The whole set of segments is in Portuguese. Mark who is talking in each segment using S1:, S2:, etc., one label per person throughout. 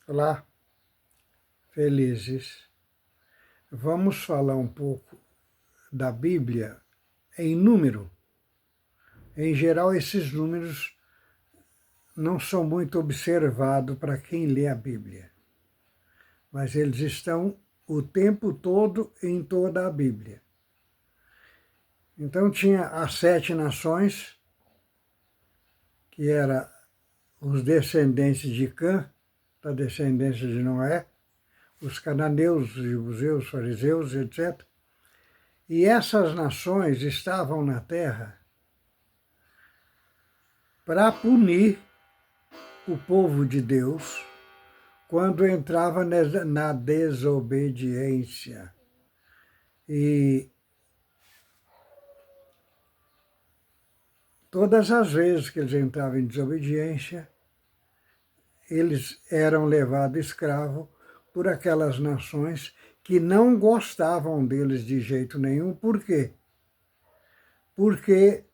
S1: Olá, felizes. Vamos falar um pouco da Bíblia em número. Em geral, esses números não são muito observados para quem lê a Bíblia, mas eles estão o tempo todo em toda a Bíblia. Então tinha as 7 nações, que eram os descendentes de Cã, da descendência de Noé, os cananeus, os jebuseus, os fariseus, etc. E essas nações estavam na terra para punir o povo de Deus quando entrava na desobediência. E todas as vezes que eles entravam em desobediência, eles eram levados escravos por aquelas nações que não gostavam deles de jeito nenhum. Por quê? Porque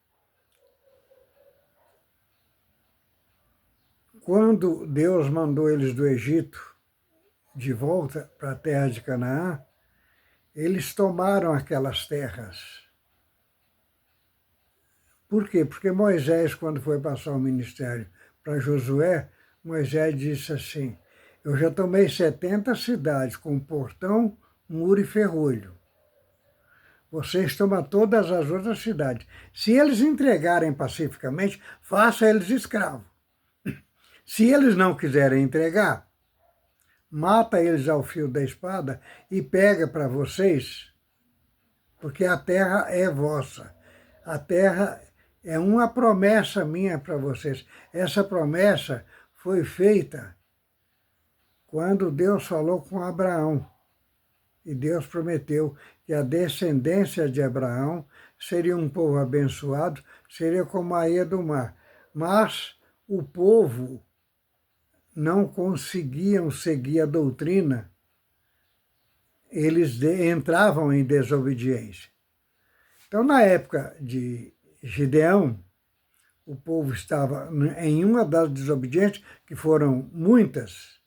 S1: quando Deus mandou eles do Egito de volta para a terra de Canaã, eles tomaram aquelas terras. Por quê? Porque Moisés, quando foi passar o ministério para Josué, Moisés disse assim: eu já tomei 70 cidades com portão, muro e ferrolho. Vocês tomam todas as outras cidades. Se eles entregarem pacificamente, faça eles escravos. Se eles não quiserem entregar, mata eles ao fio da espada e pega para vocês, porque a terra é vossa. A terra é uma promessa minha para vocês. Essa promessa foi feita quando Deus falou com Abraão. E Deus prometeu que a descendência de Abraão seria um povo abençoado, seria como a areia do mar. Mas o povo não conseguiam seguir a doutrina, eles entravam em desobediência. Então, na época de Gideão, o povo estava em uma das desobediências, que foram muitas,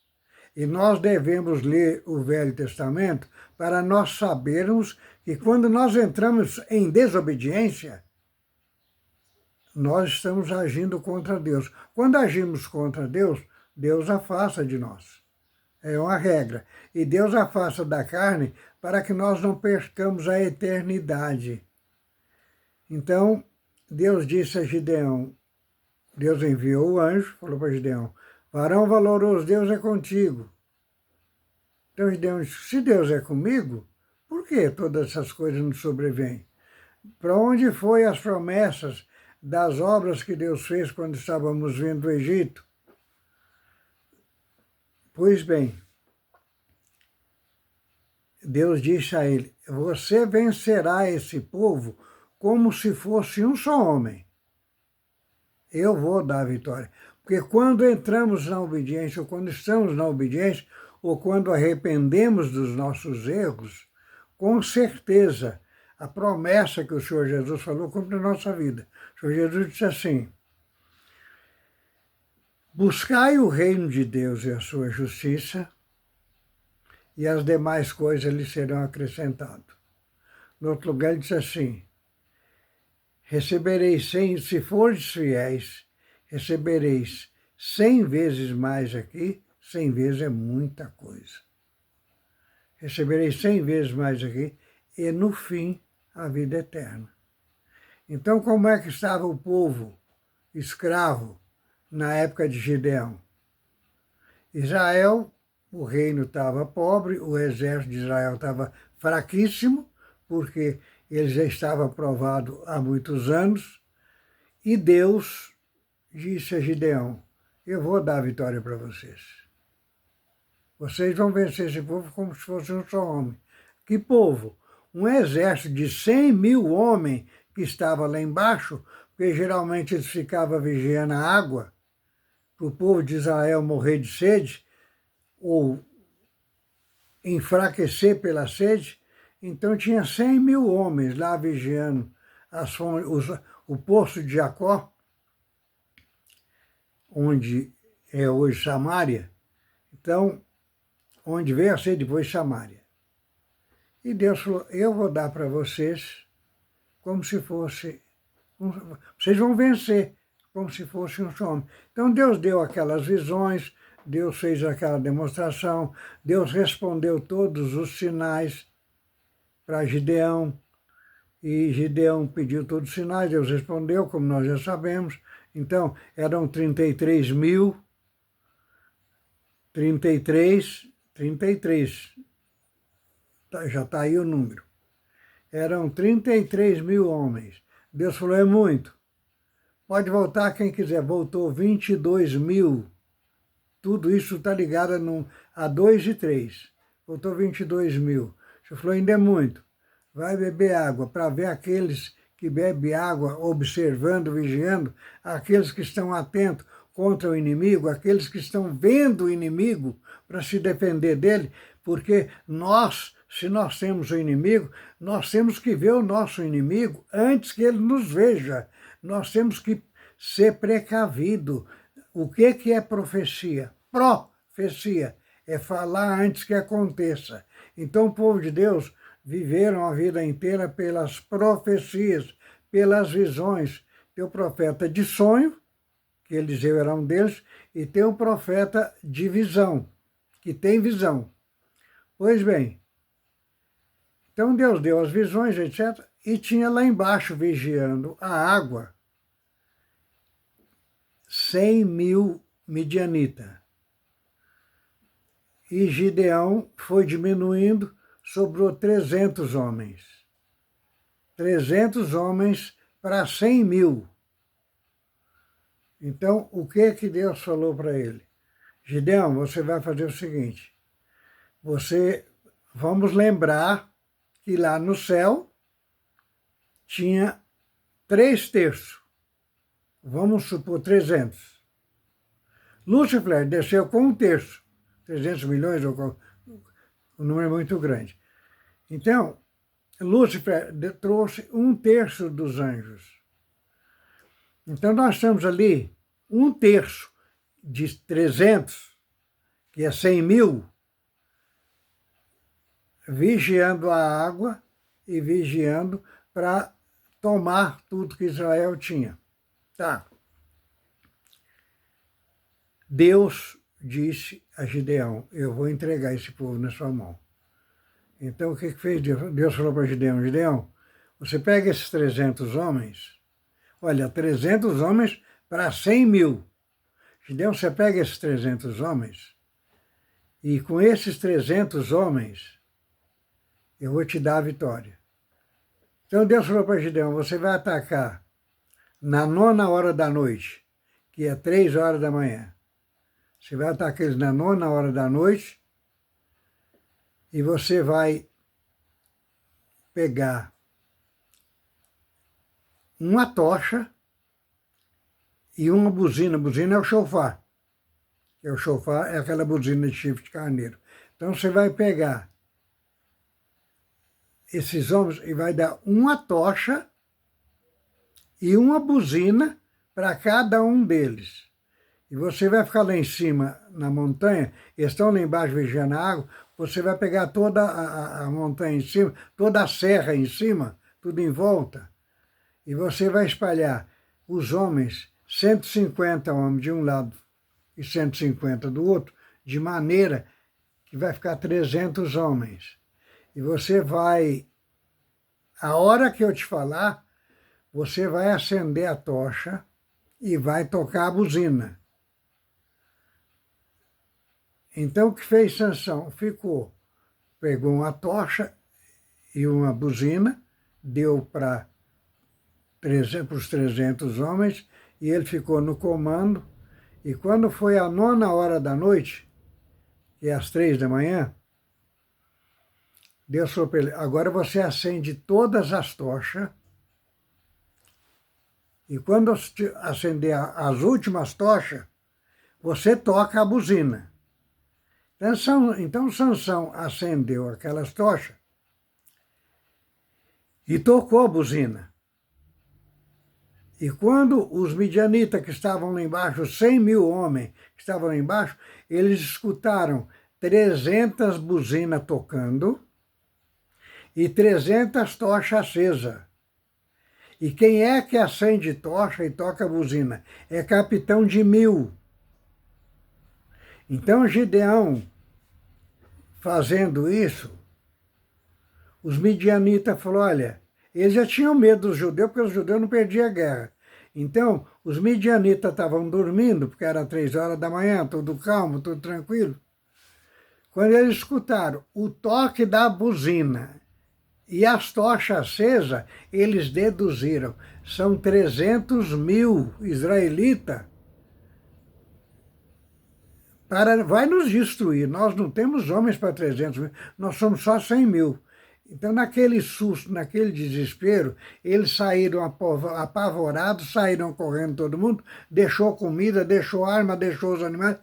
S1: e nós devemos ler o Velho Testamento para nós sabermos que quando nós entramos em desobediência, nós estamos agindo contra Deus. Quando agimos contra Deus, Deus afasta de nós. É uma regra. E Deus afasta da carne para que nós não percamos a eternidade. Então, Deus disse a Gideão, Deus enviou o anjo, falou para Gideão: varão valoroso, Deus é contigo. Então Gideão disse: se Deus é comigo, por que todas essas coisas nos sobrevêm? Para onde foi as promessas das obras que Deus fez quando estávamos vindo do Egito? Pois bem, Deus disse a ele: você vencerá esse povo como se fosse um só homem. Eu vou dar a vitória. Porque quando entramos na obediência, ou quando estamos na obediência, ou quando arrependemos dos nossos erros, com certeza a promessa que o Senhor Jesus falou cumpre na nossa vida. O Senhor Jesus disse assim: buscai o reino de Deus e a sua justiça, e as demais coisas lhe serão acrescentadas. No outro lugar ele diz assim: recebereis 100, se fordes fiéis, recebereis 100 vezes mais aqui. 100 vezes é muita coisa. Recebereis 100 vezes mais aqui, e no fim a vida eterna. Então, como é que estava o povo escravo na época de Gideão? Israel, o reino estava pobre, o exército de Israel estava fraquíssimo, porque ele já estava provado há muitos anos, e Deus disse a Gideão: eu vou dar a vitória para vocês. Vocês vão vencer esse povo como se fosse um só homem. Que povo? Um exército de 100 mil homens que estava lá embaixo, porque geralmente eles ficavam vigiando a água, para o povo de Israel morrer de sede, ou enfraquecer pela sede. Então tinha 100 mil homens lá vigiando o poço de Jacó, onde é hoje Samaria. Então, onde veio a ser depois Samaria. E Deus falou, eu vou dar para vocês como se fosse, vocês vão vencer como se fosse um homem. Então Deus deu aquelas visões, Deus fez aquela demonstração, Deus respondeu todos os sinais para Gideão, e Gideão pediu todos os sinais, Deus respondeu, como nós já sabemos. Então, eram 33 mil, 33, já está aí o número. Eram 33 mil homens. Deus falou, é muito. Pode voltar quem quiser. Voltou 22 mil. Tudo isso está ligado a 2 e 3. Voltou 22 mil. Você falou, ainda é muito. Vai beber água, para ver aqueles que bebem água, observando, vigiando, aqueles que estão atentos contra o inimigo, aqueles que estão vendo o inimigo para se defender dele, porque nós, se nós temos o inimigo, nós temos que ver o nosso inimigo antes que ele nos veja. Nós temos que ser precavido. O que é profecia? Profecia é falar antes que aconteça. Então o povo de Deus viveram a vida inteira pelas profecias, pelas visões. Tem o profeta de sonho, que Eliseu era um deles, e tem o profeta de visão, que tem visão. Pois bem, então Deus deu as visões, etc., e tinha lá embaixo, vigiando a água, 100 mil midianitas. E Gideão foi diminuindo, sobrou 300 homens. 300 homens para 100 mil. Então, o que Deus falou para ele? Gideão, você vai fazer o seguinte, vamos lembrar que lá no céu tinha 3/3. Vamos supor 300. Lúcifer desceu com 1/3. 300 milhões, o número é muito grande. Então, Lúcifer trouxe 1/3 dos anjos. Então, nós estamos ali, 1/3 de 300, que é 100 mil, vigiando a água e vigiando para tomar tudo que Israel tinha. Tá. Deus disse a Gideão, eu vou entregar esse povo na sua mão. Então, o que fez Deus? Deus falou para Gideão, Gideão, você pega esses 300 homens, olha, 300 homens para 100 mil. Gideão, você pega esses 300 homens e com esses 300 homens eu vou te dar a vitória. Então, Deus falou para Gideão, você vai atacar na 9ª hora da noite, que é 3 horas da manhã. Você vai atacar eles na 9ª hora da noite e você vai pegar uma tocha e uma buzina. Buzina é o chofar. O chofar é aquela buzina de chifre de carneiro. Então você vai pegar esses homens e vai dar uma tocha e uma buzina para cada um deles. E você vai ficar lá em cima, na montanha, eles estão lá embaixo vigiando a água, você vai pegar toda a montanha em cima, toda a serra em cima, tudo em volta, e você vai espalhar os homens, 150 homens de um lado e 150 do outro, de maneira que vai ficar 300 homens. E você vai, a hora que eu te falar, você vai acender a tocha e vai tocar a buzina. Então, o que fez Sansão? Pegou uma tocha e uma buzina, deu para os 300 homens, e ele ficou no comando, e quando foi a 9ª hora da noite, que é às 3 da manhã, Deus falou para ele, agora você acende todas as tochas, e quando acender as últimas tochas, você toca a buzina. Então Sansão acendeu aquelas tochas e tocou a buzina. E quando os midianitas que estavam lá embaixo, 100 mil homens que estavam lá embaixo, eles escutaram 300 buzinas tocando e 300 tochas acesas. E quem é que acende tocha e toca buzina? É capitão de 1000. Então Gideão, fazendo isso, os midianitas falaram, olha, eles já tinham medo dos judeus, porque os judeus não perdiam a guerra. Então, os midianitas estavam dormindo, porque era 3 horas da manhã, tudo calmo, tudo tranquilo. Quando eles escutaram o toque da buzina e as tochas acesas, eles deduziram, são 300 mil israelitas, vai nos destruir. Nós não temos homens para 300 mil, nós somos só 100 mil. Então, naquele susto, naquele desespero, eles saíram apavorados, saíram correndo todo mundo, deixou comida, deixou arma, deixou os animais,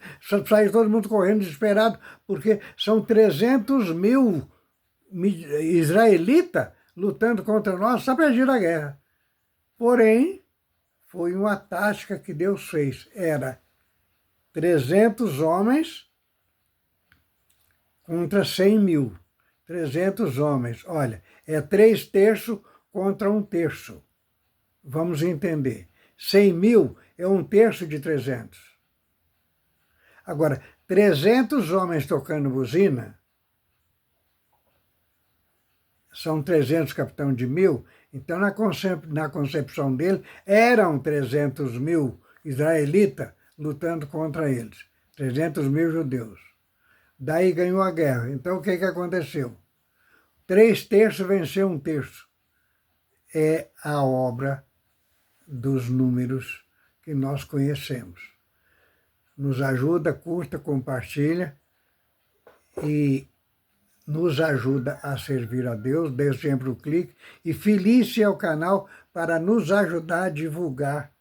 S1: saiu todo mundo correndo desesperado, porque são 300 mil israelitas lutando contra nós, só perderam a guerra. Porém, foi uma tática que Deus fez. Era 300 homens contra 100 mil. 300 homens. Olha, é 3/3 contra 1/3. Vamos entender. 100 mil é 1/3 de 300. Agora, 300 homens tocando buzina, são 300 capitão de 1000, então na concepção dele, eram 300 mil israelitas lutando contra eles. 300 mil judeus. Daí ganhou a guerra. Então o que aconteceu? 3/3 venceu 1/3. É a obra dos números que nós conhecemos. Nos ajuda, curta, compartilha e nos ajuda a servir a Deus. Dê sempre o clique e felice ao canal para nos ajudar a divulgar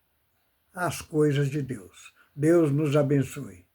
S1: as coisas de Deus. Deus nos abençoe.